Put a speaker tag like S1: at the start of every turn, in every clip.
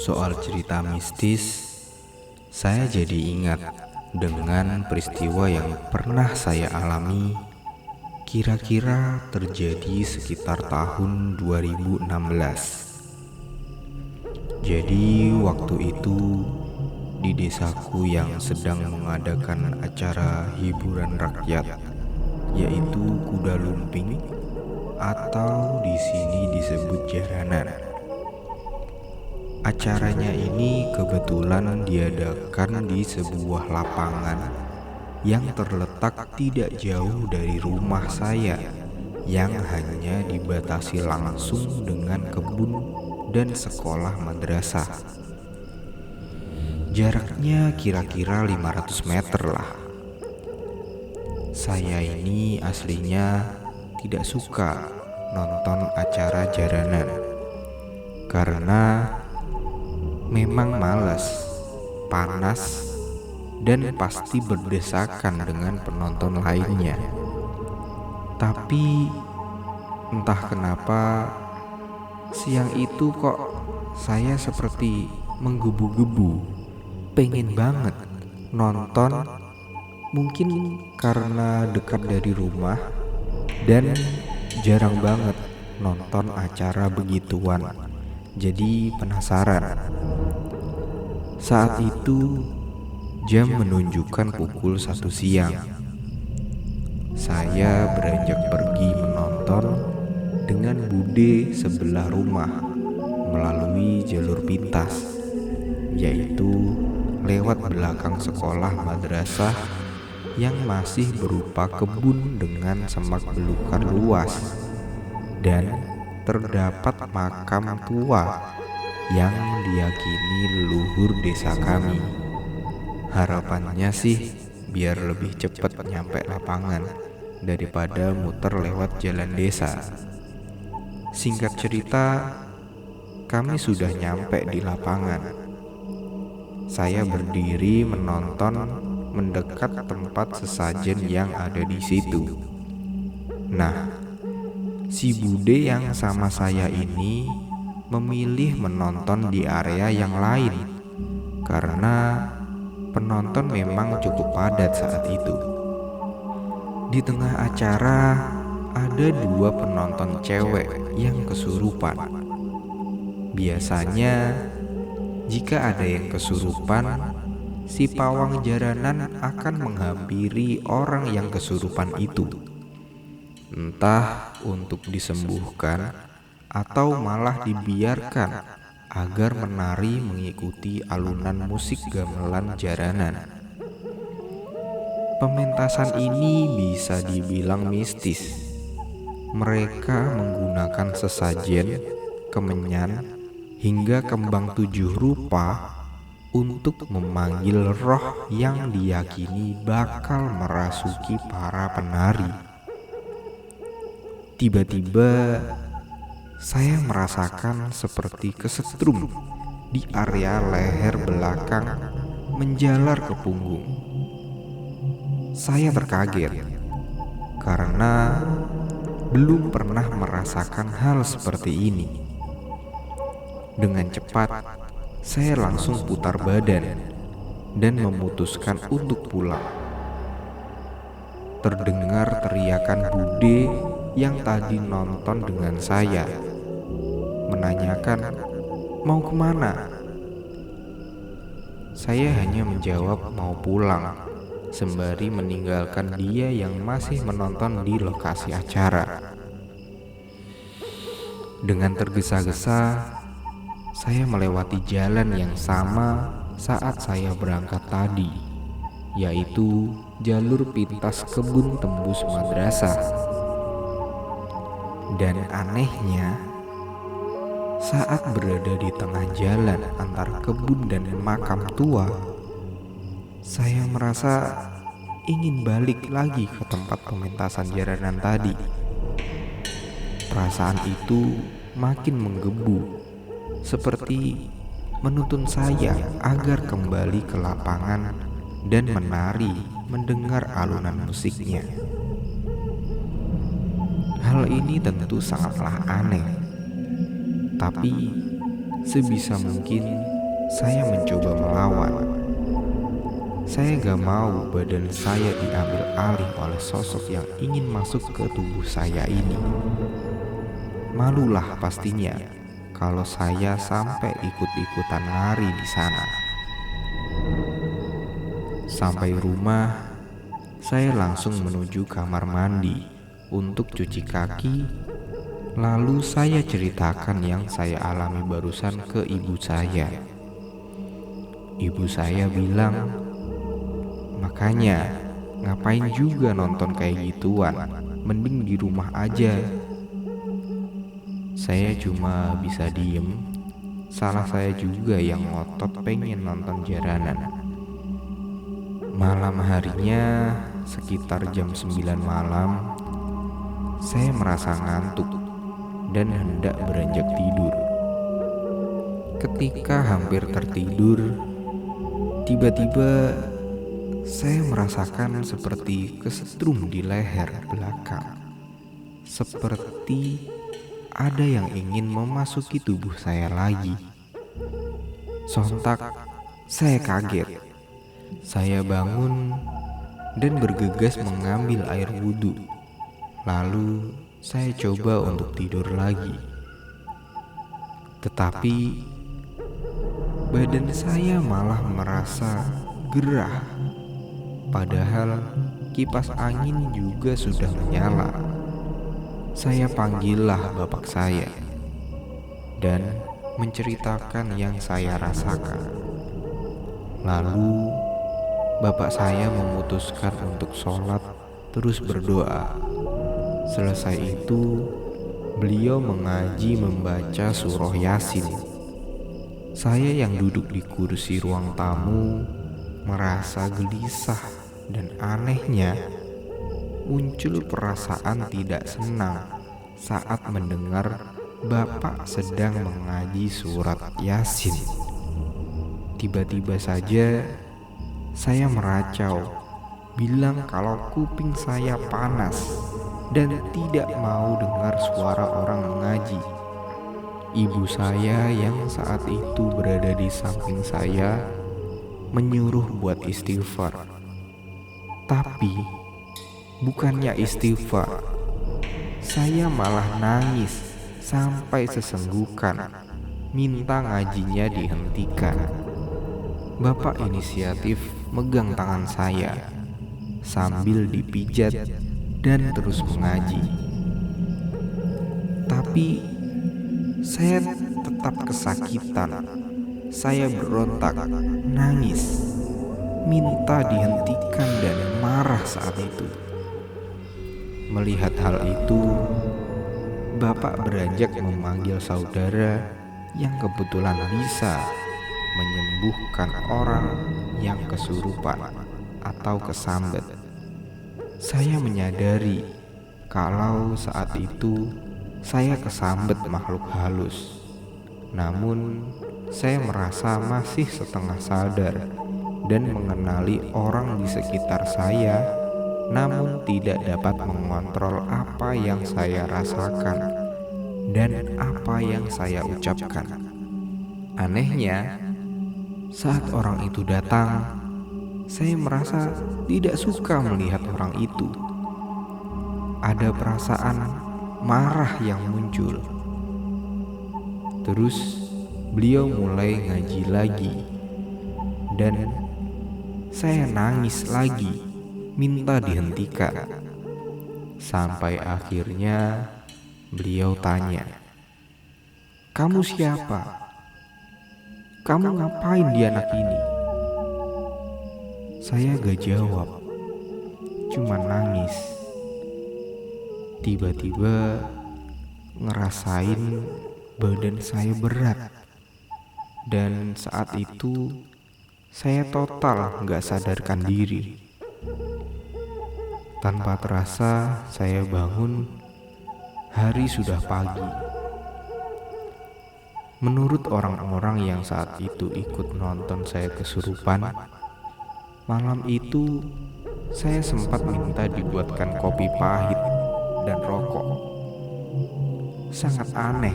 S1: soal cerita mistis, saya jadi ingat dengan peristiwa yang pernah saya alami kira-kira terjadi sekitar tahun 2016. Jadi waktu itu di desaku yang sedang mengadakan acara hiburan rakyat, yaitu kuda lumping atau di sini disebut jaranan. Acaranya ini kebetulan diadakan di sebuah lapangan yang terletak tidak jauh dari rumah saya, yang hanya dibatasi langsung dengan kebun dan sekolah madrasah. Jaraknya kira-kira 500 meter lah. Saya ini aslinya tidak suka nonton acara jaranan karena memang malas, panas, dan pasti berdesakan dengan penonton lainnya. Tapi entah kenapa siang itu kok saya seperti menggebu-gebu, pengen banget nonton. Mungkin karena dekat dari rumah dan jarang banget nonton acara begituan, jadi penasaran. Saat itu jam menunjukkan pukul 1 siang. Saya beranjak pergi menonton dengan bude sebelah rumah melalui jalur pintas, yaitu lewat belakang sekolah madrasah yang masih berupa kebun dengan semak belukar luas, dan terdapat makam tua yang diyakini leluhur desa kami. Harapannya sih biar lebih cepat nyampe lapangan daripada muter lewat jalan desa. Singkat cerita, kami sudah nyampe di lapangan. Saya berdiri menonton mendekat tempat sesajen yang ada di situ. Nah, si bude yang sama saya ini memilih menonton di area yang lain karena penonton memang cukup padat saat itu. Di tengah acara ada 2 penonton cewek yang kesurupan. Biasanya jika ada yang kesurupan, si pawang jaranan akan menghampiri orang yang kesurupan itu, entah untuk disembuhkan atau malah dibiarkan agar menari mengikuti alunan musik gamelan jaranan. Pementasan ini bisa dibilang mistis. Mereka menggunakan sesajen, kemenyan, hingga kembang 7 rupa untuk memanggil roh yang diyakini bakal merasuki para penari. Tiba-tiba saya merasakan seperti kesetrum di area leher belakang menjalar ke punggung. Saya terkaget karena belum pernah merasakan hal seperti ini. Dengan cepat, saya langsung putar badan dan memutuskan untuk pulang. Terdengar teriakan bude yang tadi nonton dengan saya, menanyakan mau kemana. Saya hanya menjawab mau pulang, sembari meninggalkan dia yang masih menonton di lokasi acara. Dengan tergesa-gesa, saya melewati jalan yang sama saat saya berangkat tadi, yaitu jalur pintas kebun tembus madrasah. Dan anehnya, saat berada di tengah jalan antara kebun dan makam tua, saya merasa ingin balik lagi ke tempat pementasan jaranan tadi. Perasaan itu makin menggebu, seperti menuntun saya agar kembali ke lapangan dan menari mendengar alunan musiknya. Hal ini tentu sangatlah aneh, tapi sebisa mungkin saya mencoba melawan. Saya gak mau badan saya diambil alih oleh sosok yang ingin masuk ke tubuh saya ini. Malulah pastinya kalau saya sampai ikut-ikutan nari di sana. Sampai rumah, saya langsung menuju kamar mandi untuk cuci kaki. Lalu saya ceritakan yang saya alami barusan ke ibu saya. Ibu saya bilang, "Makanya ngapain juga nonton kayak gituan, mending di rumah aja." Saya cuma bisa diem. Salah saya juga yang ngotot pengen nonton jaranan. Malam harinya sekitar jam 9 malam, saya merasa ngantuk dan hendak beranjak tidur. Ketika hampir tertidur, tiba-tiba saya merasakan seperti kesetrum di leher belakang. Seperti ada yang ingin memasuki tubuh saya lagi. Sontak saya kaget. Saya bangun dan bergegas mengambil air wudhu. Lalu saya coba untuk tidur lagi. Tetapi badan saya malah merasa gerah. Padahal kipas angin juga sudah menyala. Saya panggillah bapak saya dan menceritakan yang saya rasakan. Lalu bapak saya memutuskan untuk sholat terus berdoa. Selesai itu, beliau mengaji membaca surah Yasin. Saya yang duduk di kursi ruang tamu merasa gelisah dan anehnya muncul perasaan tidak senang saat mendengar bapak sedang mengaji surat Yasin. Tiba-tiba saja saya meracau, bilang kalau kuping saya panas dan tidak mau dengar suara orang mengaji. Ibu saya yang saat itu berada di samping saya menyuruh buat istighfar. Tapi bukannya istighfar, saya malah nangis sampai sesenggukan, minta ngajinya dihentikan. Bapak inisiatif megang tangan saya sambil dipijat dan terus mengaji. Tapi saya tetap kesakitan. Saya berontak, nangis, minta dihentikan dan marah saat itu. Melihat hal itu, bapak beranjak memanggil saudara yang kebetulan bisa menyembuhkan orang yang kesurupan atau kesambet. Saya menyadari kalau saat itu saya kesambet makhluk halus. Namun saya merasa masih setengah sadar dan mengenali orang di sekitar saya, namun tidak dapat mengontrol apa yang saya rasakan dan apa yang saya ucapkan. Anehnya, saat orang itu datang, saya merasa tidak suka melihat orang itu. Ada perasaan marah yang muncul. Terus beliau mulai ngaji lagi dan saya nangis lagi, minta dihentikan. Sampai akhirnya beliau tanya, "Kamu siapa? Kamu ngapain di anak ini?" Saya gak jawab, cuma nangis. Tiba-tiba ngerasain badan saya berat. Dan saat itu saya total gak sadarkan diri. Tanpa terasa saya bangun, hari sudah pagi. Menurut orang-orang yang saat itu ikut nonton saya kesurupan, malam itu saya sempat minta dibuatkan kopi pahit dan rokok. Sangat aneh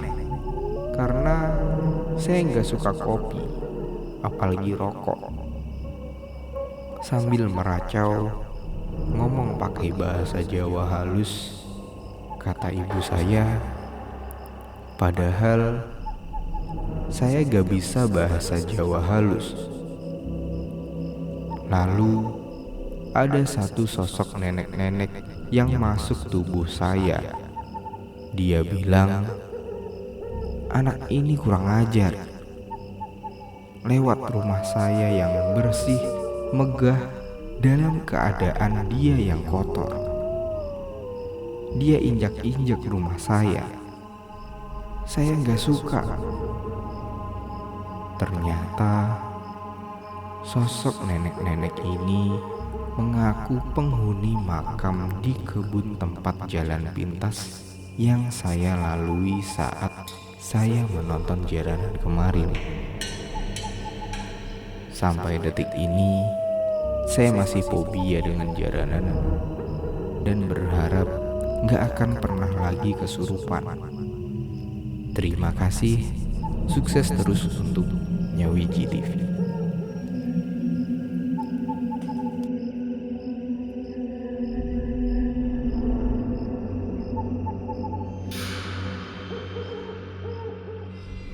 S1: karena saya nggak suka kopi, apalagi rokok. Sambil meracau, ngomong pakai bahasa Jawa halus, kata ibu saya. Padahal saya gak bisa bahasa Jawa halus. Lalu ada satu sosok nenek-nenek yang masuk tubuh saya. Dia bilang, "Anak ini kurang ajar." Lewat rumah saya yang bersih, megah, dalam keadaan dia yang kotor. Dia injak-injak rumah saya. Saya gak suka. Ternyata sosok nenek-nenek ini mengaku penghuni makam di kebun tempat jalan pintas yang saya lalui saat saya menonton jaranan kemarin. Sampai detik ini, saya masih fobia dengan jaranan dan berharap gak akan pernah lagi kesurupan. Terima kasih, sukses terus untuk Nyawiji TV.